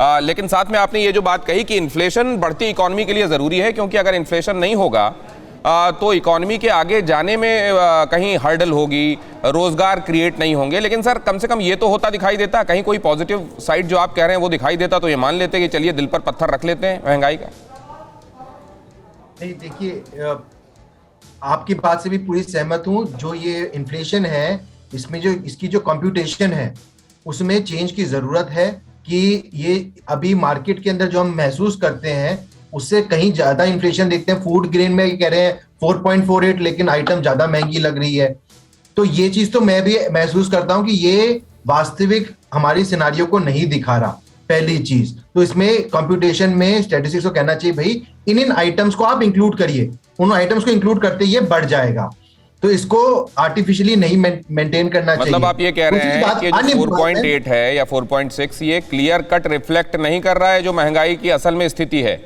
लेकिन साथ में आपने ये जो बात कही कि इन्फ्लेशन बढ़ती इकोनॉमी के लिए ज़रूरी है, क्योंकि अगर इन्फ्लेशन नहीं होगा तो इकोनॉमी के आगे जाने में कहीं हर्डल होगी, रोजगार क्रिएट नहीं होंगे। लेकिन सर कम से कम ये तो होता दिखाई देता, कहीं कोई पॉजिटिव साइड जो आप कह रहे हैं वो दिखाई देता तो ये मान लेते कि चलिए दिल पर पत्थर रख लेते हैं महंगाई का। नहीं, देखिए आपकी बात से भी पूरी सहमत हूं। जो ये इन्फ्लेशन है, इसमें जो इसकी जो कंप्यूटेशन है उसमें चेंज की जरूरत है कि ये अभी मार्केट के अंदर जो हम महसूस करते हैं उससे कहीं ज्यादा इन्फ्लेशन देखते हैं। फूड ग्रेन में कह रहे हैं 4.48, लेकिन आइटम ज्यादा महंगी लग रही है। तो ये चीज तो मैं भी महसूस करता हूं कि ये वास्तविक हमारी सिनारियो को नहीं दिखा रहा, पहली चीज। तो इसमें कंप्यूटेशन में स्टैटिस्टिक्स को कहना चाहिए भाई इन आइटम्स को आप इंक्लूड करिए, उन आइटम्स को इंक्लूड करते ये बढ़ जाएगा। तो इसको आर्टिफिशियली नहीं मेंटेन करना चाहिए। मतलब आप ये कह रहे हैं कि जो 4.8 है या 4.6 ये क्लियर कट रिफ्लेक्ट नहीं कर रहा है जो महंगाई की असल में स्थिति है।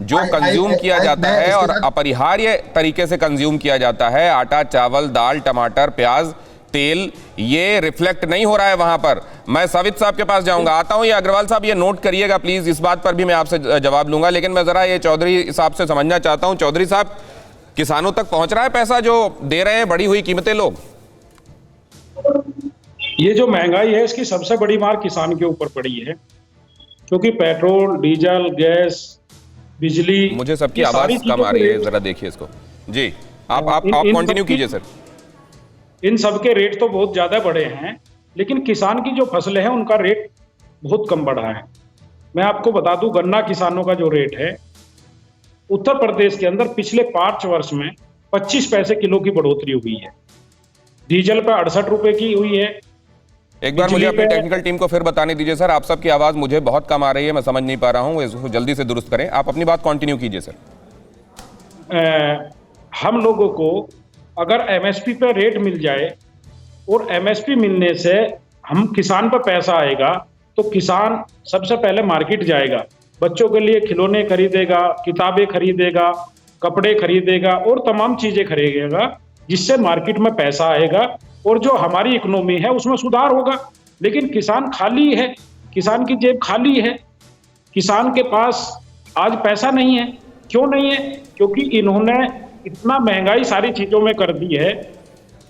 जो कंज्यूम किया जाता है और अपरिहार्य तरीके से कंज्यूम किया जाता है, आटा, चावल, दाल, टमाटर, प्याज, तेल, ये रिफ्लेक्ट नहीं हो रहा है वहां पर। मैं सावित साहब के पास जाऊंगा, आता हूं। ये अग्रवाल साहब ये नोट करिएगा प्लीज, इस बात पर भी मैं आपसे जवाब लूंगा। लेकिन मैं जरा ये चौधरी साहब से समझना चाहता हूं। चौधरी साहब, किसानों तक पहुंच रहा है पैसा जो दे रहे हैं बढ़ी हुई कीमतें लोग? ये जो महंगाई है इसकी सबसे बड़ी मार किसान के ऊपर पड़ी है, क्योंकि पेट्रोल, डीजल, गैस, बिजली, मुझे सबकी आवाज कम आ रही है, जरा देखिए इसको। जी आप कंटिन्यू कीजिए सर। इन सबके रेट तो बहुत ज्यादा बढ़े हैं, लेकिन किसान की जो फसलें हैं उनका रेट बहुत कम बढ़ा है। मैं आपको बता दूं, गन्ना किसानों का जो रेट है उत्तर प्रदेश के अंदर पिछले 5 वर्ष में 25 पैसे किलो की बढ़ोतरी हुई है। डीजल पे 68 रुपए की हुई है। एक बार मुझे अपनी टेक्निकल टीम को फिर बताने दीजिए सर, आप सबकी आवाज मुझे बहुत कम आ रही है, मैं समझ नहीं पा रहा हूं, इसको जल्दी से दुरुस्त करें। आप अपनी बात कंटिन्यू कीजिए सर। हम लोगों को अगर एमएसपी पे रेट मिल जाए और एमएसपी मिलने से हम किसान पर पैसा आएगा, तो किसान सबसे पहले मार्केट जाएगा, बच्चों के लिए खिलौने खरीदेगा, किताबें खरीदेगा, कपड़े खरीदेगा और तमाम चीजें खरीदेगा, जिससे मार्केट में पैसा आएगा और जो हमारी इकोनॉमी है उसमें सुधार होगा। लेकिन किसान खाली है, किसान की जेब खाली है, किसान के पास आज पैसा नहीं है। क्यों नहीं है? क्योंकि इन्होंने इतना महंगाई सारी चीजों में कर दी है।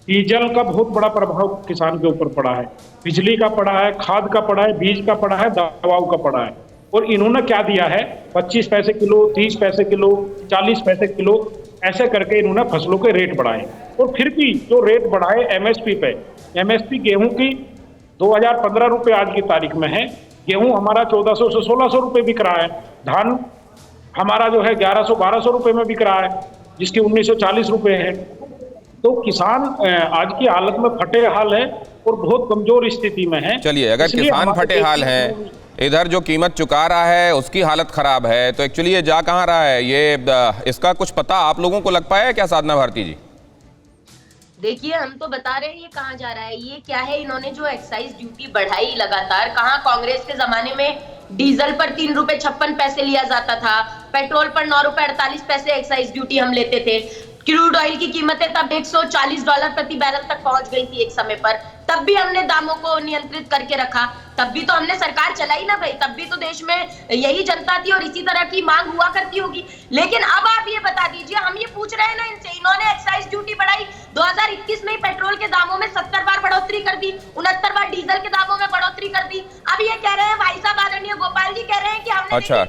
डीजल का बहुत बड़ा प्रभाव किसान के ऊपर पड़ा है, बिजली का पड़ा है, खाद का पड़ा है, बीज का पड़ा है, दवाओं का पड़ा है। और इन्होंने क्या दिया है? 25 पैसे किलो, 30 पैसे किलो, 40 पैसे किलो, ऐसे करके इन्होंने फसलों के रेट बढ़ाए। और फिर भी जो रेट बढ़ाए एमएसपी पे, एमएसपी गेहूं की 2015 रुपए आज की तारीख में है, गेहूं हमारा 1400 से 1600 रुपए बिक रहा है। धान हमारा जो है 1100-1200 रुपए में बिक रहा है, जिसके 1940 रुपए है। तो किसान आज की हालत में फटे हाल है और बहुत कमजोर स्थिति में है। चलिए, अगर किसान फटे हाल है, इधर जो कीमत चुका रहा है उसकी हालत खराब है, तो एक्चुअली ये जा कहाँ रहा है? ये इसका कुछ पता आप लोगों को लग पाया है क्या साधना भारती जी? देखिए, हम तो बता रहे हैं ये कहाँ जा रहा है। ये क्या है, इन्होंने जो एक्साइज ड्यूटी बढ़ाई लगातार। कहाँ कांग्रेस के जमाने में डीजल पर 3 रुपए 56 पैसे लिया जाता था, पेट्रोल पर 9 रुपए 48 पैसे एक्साइज ड्यूटी हम लेते थे। क्रूड ऑयल की कीमतें तब $140 प्रति बैरल तक पहुंच गई थी एक समय पर, तब भी हमने दामों को नियंत्रित करके रखा, तब भी तो हमने सरकार चलाई ना भाई, तब भी तो देश में यही जनता थी और इसी तरह की मांग हुआ करती होगी। लेकिन अब आप ये बता दीजिए, हम ये पूछ रहे हैं ना इनसे, इन्होंने एक्साइज ड्यूटी बढ़ाई 2021 में पेट्रोल के दामों में 70 बार बढ़ोतरी कर दी, 69 बार डीजल के दामों में बढ़ोतरी कर दी। अब ये कह रहे हैं, भाई साहब आदरणीय गोपाल जी कह रहे हैं कि हमने अच्छा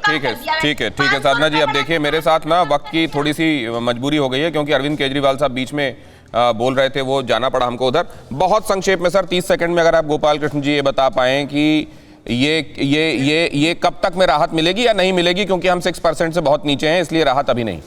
ठीक है साधना जी, अब देखिए मेरे साथ ना वक्त की थोड़ी सी मजबूरी हो गई है, क्योंकि अरविंद केजरीवाल साहब बीच में बोल रहे थे, वो जाना पड़ा हमको उधर। बहुत संक्षेप में सर 30 सेकंड में अगर आप गोपाल कृष्ण जी ये बता पाएं कि ये कब तक में राहत मिलेगी या नहीं मिलेगी, क्योंकि हम 6% से बहुत नीचे हैं, इसलिए राहत अभी नहीं।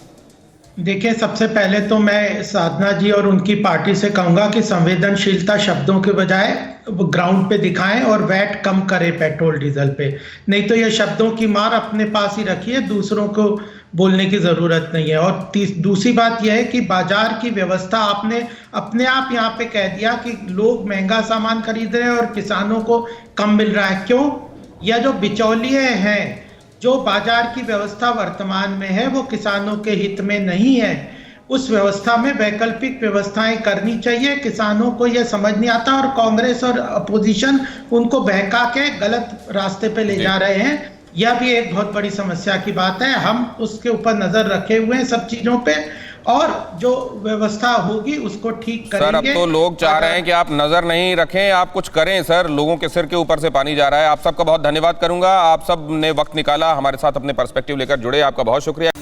देखिए, सबसे पहले तो मैं साधना जी और उनकी पार्टी से कहूंगा कि संवेदनशीलता शब्दों के बजाय ग्राउंड पे दिखाएं और वैट कम करें पेट्रोल डीजल पे। नहीं तो ये शब्दों की मार अपने पास ही रखिए, दूसरों को बोलने की जरूरत नहीं है। और दूसरी बात यह है कि बाजार की व्यवस्था आपने अपने आप यहाँ पे कह दिया कि लोग महंगा सामान खरीद रहे हैं और किसानों को कम मिल रहा है। क्यों? यह जो बिचौलिए हैं, जो बाजार की व्यवस्था वर्तमान में है वो किसानों के हित में नहीं है। उस व्यवस्था में वैकल्पिक व्यवस्थाएं करनी चाहिए। किसानों को यह समझ नहीं आता और कांग्रेस और अपोजिशन उनको बहका के गलत रास्ते पे ले जा रहे हैं। यह भी एक बहुत बड़ी समस्या की बात है। हम उसके ऊपर नजर रखे हुए हैं सब चीजों पे, और जो व्यवस्था होगी उसको ठीक करेंगे। सर अब तो लोग चाह रहे हैं कि आप नजर नहीं रखें, आप कुछ करें सर, लोगों के सिर के ऊपर से पानी जा रहा है। आप सबका बहुत धन्यवाद करूंगा, आप सब ने वक्त निकाला, हमारे साथ अपने पर्सपेक्टिव लेकर जुड़े, आपका बहुत शुक्रिया।